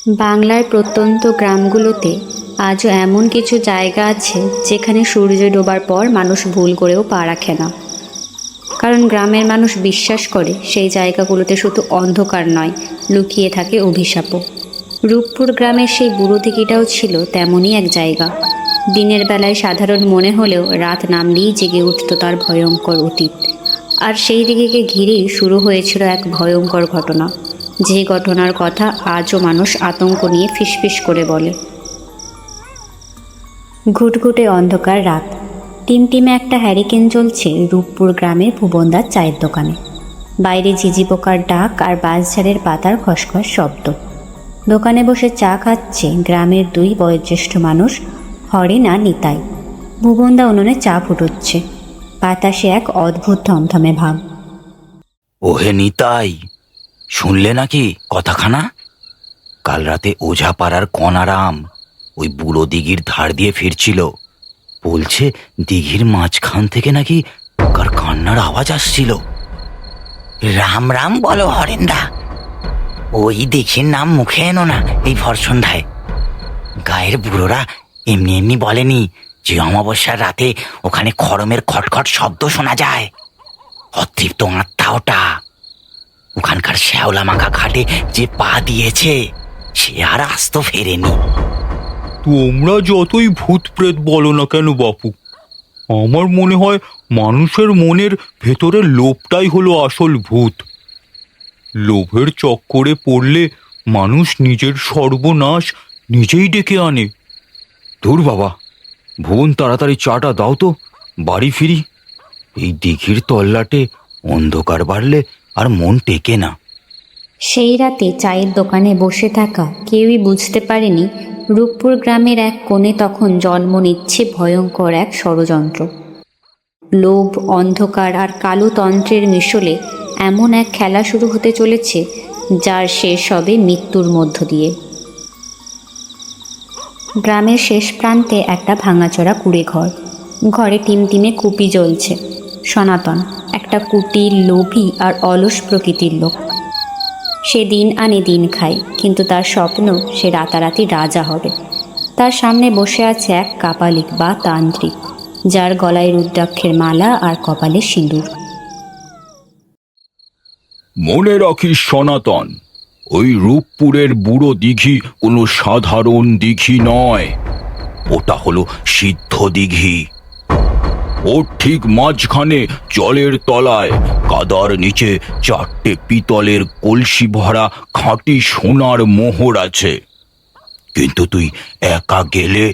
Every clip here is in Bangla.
বাংলার প্রত্যন্ত গ্রামগুলোতে আজও এমন কিছু জায়গা আছে যেখানে সূর্য ডোবার পর মানুষ ভুল করেও পা রাখে না। কারণ গ্রামের মানুষ বিশ্বাস করে সেই জায়গাগুলোতে শুধু অন্ধকার নয়, লুকিয়ে থাকে অভিশাপও। রূপপুর গ্রামের সেই বুড়ো দিঘিটাও ছিল তেমনই এক জায়গা। দিনের বেলায় সাধারণ মনে হলেও রাত নামলেই জেগে উঠত তার ভয়ঙ্কর অতীত। আর সেই দিঘিকে ঘিরেই শুরু হয়েছিল এক ভয়ঙ্কর ঘটনা, যে ঘটনার কথা আজও মানুষ আতঙ্ক নিয়ে ফিসফিস করে বলে। ঘুটঘুটে অন্ধকার রাত, টিমটিমে একটা হ্যারিকেন জ্বলছে রূপপুর গ্রামের ভুবনদার চায়ের দোকানে। বাইরে ঝিঝি পোকার ডাক আর বাঁশঝাড়ের পাতার খসখস শব্দ। দোকানে বসে চা খাচ্ছে গ্রামের দুই বয়োজ্যেষ্ঠ মানুষ, হরেন আর নিতাই। ভুবনদা উনুনে চা ফুটোচ্ছে, বাতাসে এক অদ্ভুত থমথমে ভাব। ওহে নিতাই, শুনলে নাকি কথাখানা? কাল রাতে ওঝাপাড়ার কনারাম ওই বুড়ো দিঘির ধার দিয়ে ফিরছিল। বলছে দিঘির মাঝখান থেকে নাকি কার কান্নার আওয়াজ আসছিল। রাম রাম বলো হরেন্দা, ওই দিঘির নাম মুখে এনো না এই ভর সন্ধ্যায়। গায়ের বুড়োরা এমনি এমনি বলেনি যে অমাবস্যার রাতে ওখানে খড়মের খটখট শব্দ শোনা যায়। অতৃপ্ত আত্মা ওটা। ওখানকার শ্যাওলা মাখা ঘাটে যে পা দিয়েছে সে আর আস্ত ফেরেনি। তোমরা যতই ভূত প্রেত বলো না কেন বাপু, আমার মনে হয় মানুষের মনের ভেতরের লোভটাই হলো আসল ভূত। লোভের চক্করে পড়লে মানুষ নিজের সর্বনাশ নিজেই ডেকে আনে। ধুর বাবা, ভুবন তাড়াতাড়ি চাটা দাও তো, বাড়ি ফিরি। এই দিঘির তল্লাটে অন্ধকার বাড়লে আর মন টেকে না। সেই রাতে চায়ের দোকানে বসে থাকা কেউই বুঝতে পারেনি রূপপুর গ্রামের এক কোণে তখন জন্ম নিচ্ছে ভয়ঙ্কর এক ষড়যন্ত্র। লোভ, অন্ধকার আর কালো তন্ত্রের মিশলে এমন এক খেলা শুরু হতে চলেছে যার শেষ হবে মৃত্যুর মধ্য দিয়ে। গ্রামের শেষ প্রান্তে একটা ভাঙাচোরা কুঁড়ে ঘর। ঘরে টিমটিমে কুপি জ্বলছে। সনাতন একটা কুটির, লোভী আর অলস প্রকৃতির লোক। সে দিন আনে দিন খায়, কিন্তু তার স্বপ্ন সে রাতারাতি রাজা হবে। তার সামনে বসে আছে এক কাপালিক বা তান্ত্রিক, যার গলায় রুদ্রাক্ষের মালা আর কপালে সিঁদুর। মনে রাখিস সনাতন, ওই রূপপুরের বুড়ো দিঘি কোনো সাধারণ দিঘি নয়। ওটা হলো সিদ্ধ দিঘি। ওর ঠিক মাঝখানে জলের তলায় কাদার নিচে 4টে পিতলের কলসি ভরা খাঁটি সোনার মোহর আছে। কিন্তু তুই একা গেলে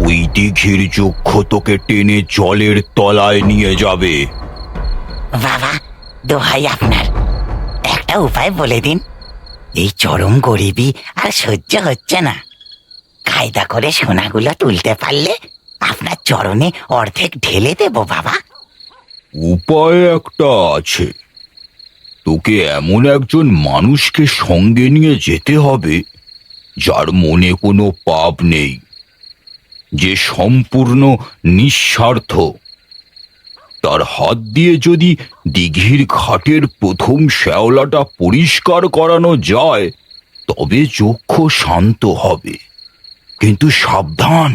ওই দিঘির যক্ষ তোকে টেনে জলের তলায় নিয়ে যাবে। বাবা, দোহাই আপনার, একটা উপায় বলে দিন। এই চরম গরিবি আর সহ্য হচ্ছে না। কায়দা করে সোনাগুলো তুলতে পারলে আপনার চরণে অর্ধেক ঢেলে দেব বাবা। উপায় একটা আছে। তোকে এমন একজন মানুষকে সঙ্গে নিয়ে যেতে হবে যার মনে কোনো পাপ নেই, যে সম্পূর্ণ নিঃস্বার্থ। তার হাত দিয়ে যদি দিঘির ঘাটের প্রথম শ্যাওলাটা পরিষ্কার করানো যায় তবে যক্ষ শান্ত হবে। কিন্তু সাবধান,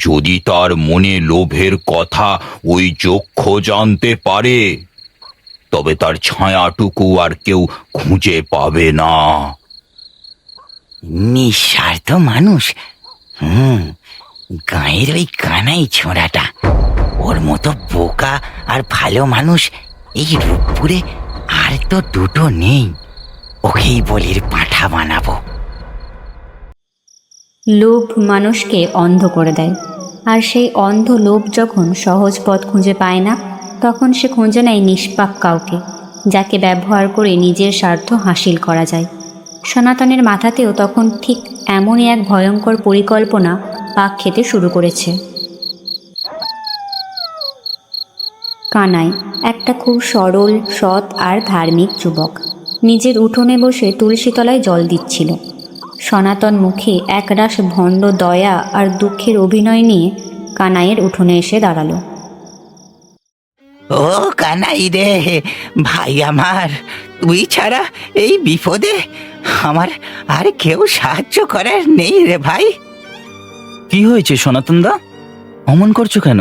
যদি তার মনে লোভের কথা ওই যক্ষ জানতে পারে তবে তার ছায়াটুকু আর কেউ খুঁজে পাবে না। নিঃস্বার্থ মানুষ? গাঁয়ের ওই কানাই ছোঁড়াটা, ওর মতো বোকা আর ভালো মানুষ এই রূপপুরে আর তো দুটো নেই। ওকেই বলির পাঁঠা বানাবো। লোভ মানুষকে অন্ধ করে দেয়, আর সেই অন্ধ লোভ যখন সহজ পথ খুঁজে পায় না, তখন সে খুঁজে নেয় নিষ্পাপ কাউকে, যাকে ব্যবহার করে নিজের স্বার্থ হাসিল করা যায়। সনাতনের মাথাতেও তখন ঠিক এমনই এক ভয়ঙ্কর পরিকল্পনা পাক খেতে শুরু করেছে। কানাই একটা খুব সরল, সৎ আর ধার্মিক যুবক নিজের উঠোনে বসে তুলসীতলায় জল দিচ্ছিল। সনাতন মুখে একরাশ ভণ্ড দয়া আর দুঃখের অভিনয় নিয়ে কানাইয়ের উঠোনে এসে দাঁড়ালো। ও কানাই রে, ভাই আমার, তুই ছাড়া এই বিপদে আমার আর কেউ সাহায্য করার নেই রে ভাই। কি হয়েছে সনাতন দা, অমন করছো কেন?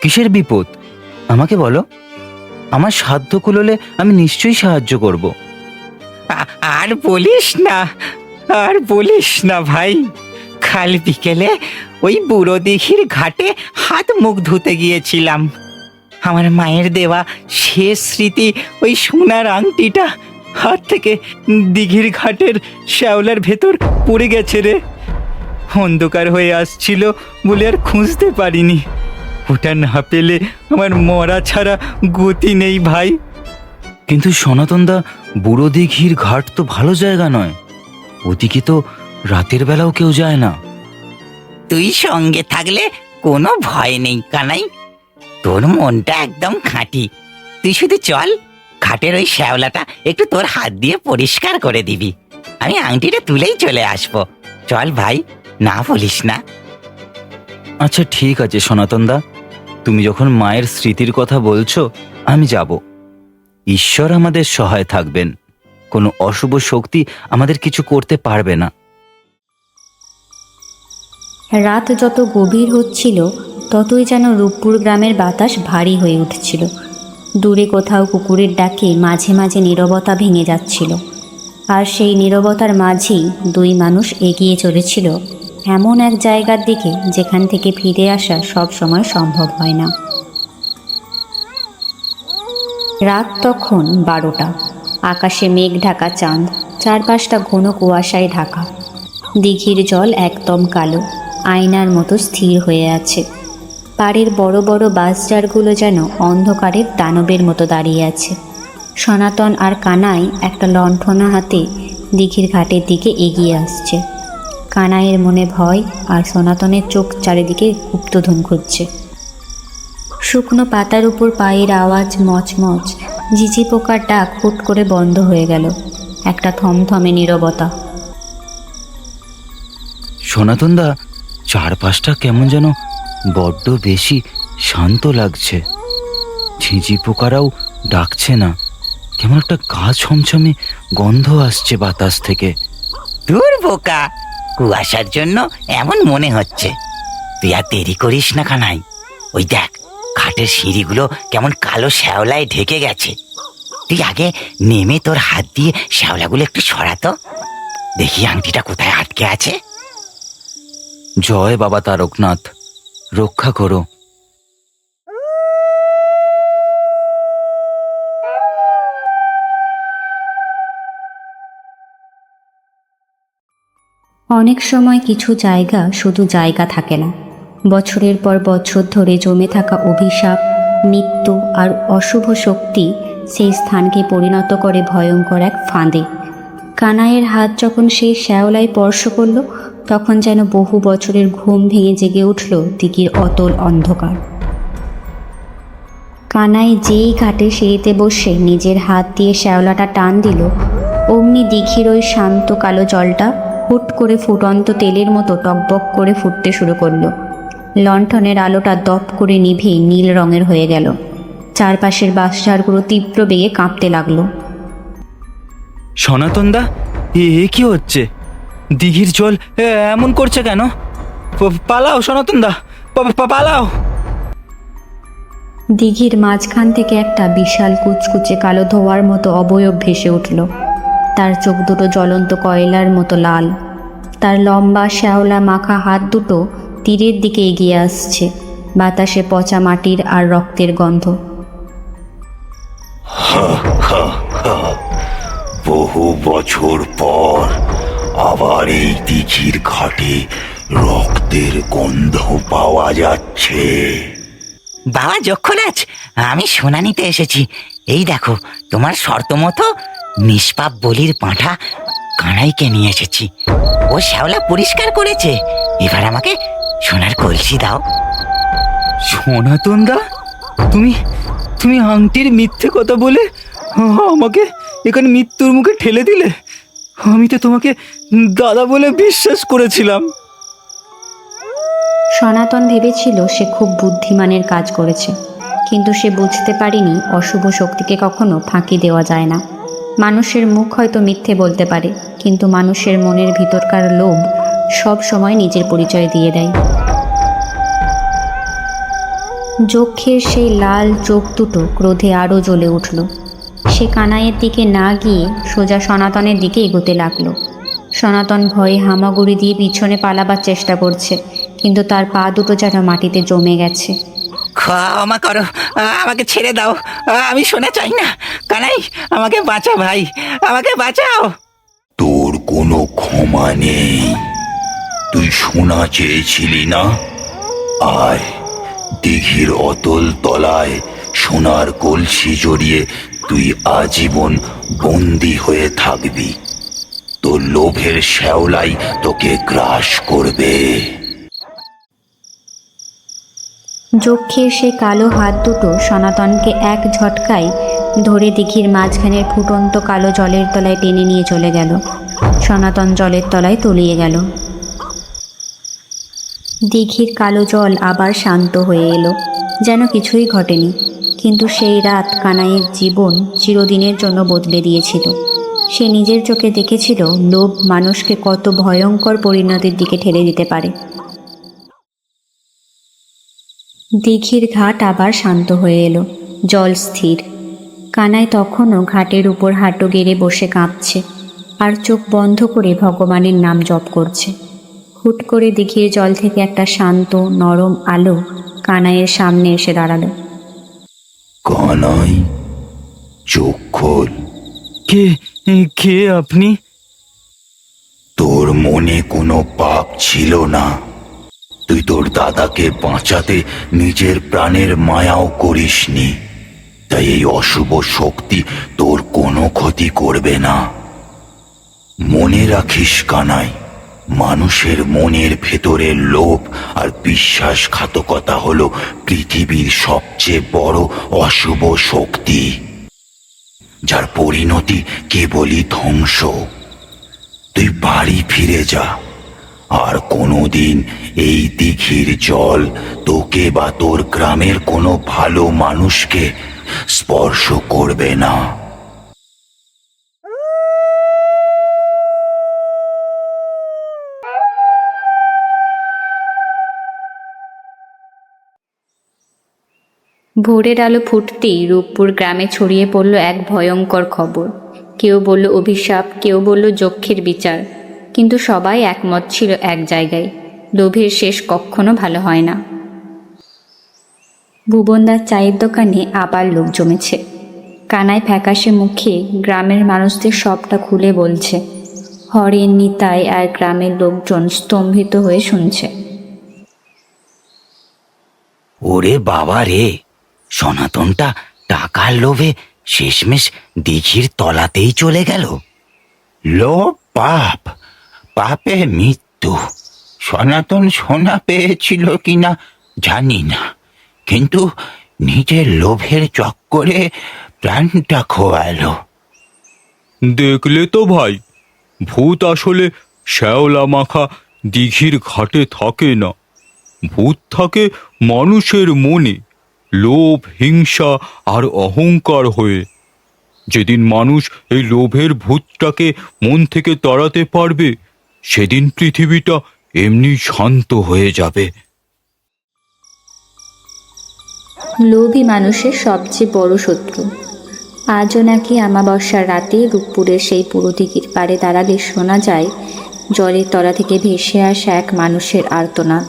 কিসের বিপদ আমাকে বলো, আমার সাধ্য কুলোলে আমি নিশ্চয়ই সাহায্য করব। আর বলিস না, আর বলিস না ভাই, কাল বিকেলে ওই বুড়ো দিঘির ঘাটে হাত মুখ ধুতে গিয়েছিলাম। আমার মায়ের দেওয়া শেষ স্মৃতি ওই সোনার আংটিটা হাত থেকে দিঘির ঘাটের শ্যাওলার ভেতর পড়ে গেছে রে। অন্ধকার হয়ে আসছিল বলে আর খুঁজতে পারিনি। ওটা না পেলে আমার মরা ছাড়া গতি নেই ভাই। কিন্তু সনাতন দা, বুড়ো দিঘির ঘাট তো ভালো জায়গা নয়, ওদিকে তো রাতের বেলাও কেউ যায় না। তুই সঙ্গে থাকলে কোনো ভয় নেই কানাই, তোর মনটা একদম খাঁটি। তুই শুধু চল, ঘাটের ওই শ্যাওলাটা একটু তোর হাত দিয়ে পরিষ্কার করে দিবি, আমি আংটিটা তুলেই চলে আসবো। চল ভাই, না বলিস না। আচ্ছা ঠিক আছে সনাতন দা, তুমি যখন মায়ের স্মৃতির কথা বলছো আমি যাব। ঈশ্বর আমাদের সহায় থাকবেন, কোনো অশুভ শক্তি আমাদের কিছু করতে পারবে না। রাত যত গভীর হচ্ছিল ততই যেন রূপপুর গ্রামের বাতাস ভারী হয়ে উঠছিল। দূরে কোথাও কুকুরের ডাকে মাঝে মাঝে নীরবতা ভেঙে যাচ্ছিল, আর সেই নীরবতার মাঝেই দুই মানুষ এগিয়ে চলেছিল এমন এক জায়গার দিকে যেখান থেকে ফিরে আসা সব সময় সম্ভব হয় না। রাত তখন 12টা, আকাশে মেঘ ঢাকা চাঁদ, চারপাশটা ঘন কুয়াশায় ঢাকা। দিঘির জল একদম কালো, আয়নার মতো স্থির হয়ে আছে। পাড়ের বড় বড় বাঁশঝাড়গুলো যেন অন্ধকারের দানবের মতো দাঁড়িয়ে আছে। সনাতন আর কানাই একটা লণ্ঠনা হাতে দিঘির ঘাটের দিকে এগিয়ে আসছে। কানাইয়ের মনে ভয়, আর সনাতনের চোখ চারিদিকে গুপ্তধন খুঁজছে। শুকনো পাতার উপর পায়ের আওয়াজ, মচমচ, ঝিঝি পোকার ডাক হুট করে বন্ধ হয়ে গেল। একটা থমথমে নীরবতা। সনাতন দা, চারপাশটা কেমন যেন বড্ড বেশি শান্ত লাগছে। ঝিঁঝি পোকারাও ডাকছে না, কেমন একটা গা ছমছমে গন্ধ আসছে বাতাস থেকে। দূর বোকা, কুয়াশার জন্য এমন মনে হচ্ছে। তুই আর দেরি করিস না কানাই, ওই দেখ ঘাটের সিঁড়িগুলো কেমন কালো শ্যাওলায় ঢেকে গেছে। তুই আগে নেমে তোর হাত দিয়ে শ্যাওলাগুলো একটু সরাতো, দেখি আংটিটা কোথায় আটকে আছে। জয় বাবা তারকনাথ, রক্ষা করো। অনেক সময় কিছু জায়গা শুধু জায়গা থাকে না, বছরের পর বছর ধরে জমে থাকা অভিশাপ, মৃত্যু আর অশুভ শক্তি সেই স্থানকে পরিণত করে ভয়ঙ্কর এক ফাঁদে। কানাইয়ের হাত যখন সেই শ্যাওলায় স্পর্শ করল, তখন যেন বহু বছরের ঘুম ভেঙে জেগে উঠল দিঘির অতল অন্ধকার। কানাই যেই ঘাটে সিঁড়িতে বসে নিজের হাত দিয়ে শ্যাওলাটা টান দিল, অমনি দিঘির ওই শান্ত কালো জলটা হুট করে ফুটন্ত তেলের মতো টকবক করে ফুটতে শুরু করলো। লণ্ঠনের আলোটা দপ করে নিভে নীল রঙের হয়ে গেল। চারপাশের বাঁশঝাড়গুলো তীব্র বেগে কাঁপতে লাগলো। সনাতন দা, এ কি হচ্ছে? দিঘির জল এমন করছে কেন? পালাও সনাতন দা, পালাও। দিঘির মাঝখান থেকে একটা বিশাল কুচকুচে কালো ধোঁয়ার মতো অবয়ব ভেসে উঠল। তার চোখ দুটো জ্বলন্ত কয়লার মতো লাল। তার লম্বা শ্যাওলা মাখা হাত দুটো তীরের দিকে এগিয়ে আসছে, বাতাসে পচা মাটির আর রক্তের গন্ধ। বহু বছর পর আবার এই দিঘির ঘাটে রক্তের গন্ধ পাওয়া যাচ্ছে। বাবা যক্ষরাজ, আমি সোনা নিতে এসেছি। এই দেখো, তোমার শর্ত মতো নিষ্পাপ বলির পাঁঠা কানাইকে নিয়ে এসেছি। ও শ্যাওলা পরিষ্কার করেছে, এবার আমাকে সোনার কলসি দাও। সনাতন দা, তুমি আংটির মিথ্যে কথা বলে আমাকে এখানে মৃত্যুর মুখে ঠেলে দিলে। আমি তো তোমাকে দাদা বলে বিশ্বাস করেছিলাম। সনাতন ভেবেছিল সে খুব বুদ্ধিমানের কাজ করেছে, কিন্তু সে বুঝতে পারেনি অশুভ শক্তিকে কখনো ফাঁকি দেওয়া যায় না। মানুষের মুখ হয়তো মিথ্যে বলতে পারে, কিন্তু মানুষের মনের ভিতরকার লোভ সব সময় নিজের পরিচয় দিয়ে দেয়। যক্ষের সেই লাল চোখ দুটো ক্রোধে আরও জ্বলে উঠল। সে কানাইয়ের দিকে না গিয়ে সোজা সনাতনের দিকে এগোতে লাগলো। সনাতন ভয়ে হামাগুড়ি দিয়ে পিছনে পালাবার চেষ্টা করছে, কিন্তু তার পা দুটো যেন মাটিতে জমে গেছে। ক্ষমা করো, আমাকে ছেড়ে দাও, আমি শোনা চাই না। কানাই, আমাকে বাঁচাও ভাই, আমাকে বাঁচাও। তোর কোনো ক্ষমা নেই। তুই সোনা চেয়েছিলি না? আয়, দিঘির অতল তলায় সোনার কলসি জড়িয়ে তুই আজীবন বন্দি হয়ে থাকবি। তোর লোভের শ্যাওলাই তোকে গ্রাস করবে। যক্ষের সেই কালো হাত দুটো সনাতনকে এক ঝটকায় ধরে দিঘির মাঝখানের ফুটন্ত কালো জলের তলায় টেনে নিয়ে চলে গেল। সনাতন জলের তলায় তলিয়ে গেল। দিঘির কালো জল আবার শান্ত হয়ে এলো, যেন কিছুই ঘটেনি। কিন্তু সেই রাত কানাইয়ের জীবন চিরদিনের জন্য বদলে দিয়েছিল। সে নিজের চোখে দেখেছিল লোভ মানুষকে কত ভয়ঙ্কর পরিণতির দিকে ঠেলে দিতে পারে। দিঘির ঘাট আবার শান্ত হয়ে এলো, জল স্থির। কানাই তখনও ঘাটের উপর হাঁটু গেড়ে বসে কাঁপছে আর চোখ বন্ধ করে ভগবানের নাম জপ করছে। হুট করে দিঘির জল থেকে একটা শান্ত নরম আলো কানাইয়ের সামনে এসে দাঁড়ালো। কানাই, চোখ খোল। কে কে আপনি? তোর মনে কোনো পাপ ছিল না। তুই তোর দাদাকে বাঁচাতে নিজের প্রাণের মায়াও করিসনি, তাই এই অশুভ শক্তি তোর কোনো ক্ষতি করবে না। মনে রাখিস কানাই, মানুষের মনের ভেতরের লোভ আর বিশ্বাসঘাতকতা হলো পৃথিবীর সবচেয়ে বড় অশুভ শক্তি, যার পরিণতি কেবলই ধ্বংস। তুই বাড়ি ফিরে যা, আর কোনোদিন এই দিঘির জল তোকে বা তোর গ্রামের কোনো ভালো মানুষকে স্পর্শ করবে না। ভোরের আলো ফুটতেই রূপপুর গ্রামে ছড়িয়ে পড়ল এক ভয়ঙ্কর খবর। কেউ বলল অভিশাপ, কেউ বলল যক্ষের বিচার, কিন্তু সবাই একমত ছিল এক জায়গায়: লোভের শেষ কখনো ভালো হয় না। ভুবনদার চায়ের দোকানে আবার লোক জমেছে। কানাই ফ্যাকাশে মুখে গ্রামের মানুষদের সবটা খুলে বলছে। হরেন, নিতাই আর গ্রামের লোকজন স্তম্ভিত হয়ে শুনছে। ওরে বাবা রে, সনাতনটা টাকার লোভে শেষমেশ দিঘির তলাতেই চলে গেল। লোভ পাপ, পাপে মৃত্যু। সনাতন সোনা পেয়েছিল কিনা জানি না, কিন্তু নিজের লোভের চক্করে প্রাণটা খোয়ালো। দেখলে তো ভাই, ভূত আসলে শ্যাওলা মাখা দিঘির ঘাটে থাকে না। ভূত থাকে মানুষের মনে, লোভ, হিংসা আর অহংকার হয়ে। যেদিন মানুষ এই লোভের ভূতটাকে মন থেকে তাড়াতে পারবে, সেদিন পৃথিবীটা এমনি শান্ত হয়ে যাবে। লোভই মানুষের সবচেয়ে বড় শত্রু। আজও নাকি অমাবস্যার রাতে রূপপুরের সেই পুরো দিঘির পাড়ে দাঁড়ালে শোনা যায় জলের তলা থেকে ভেসে আসা এক মানুষের আর্তনাদ।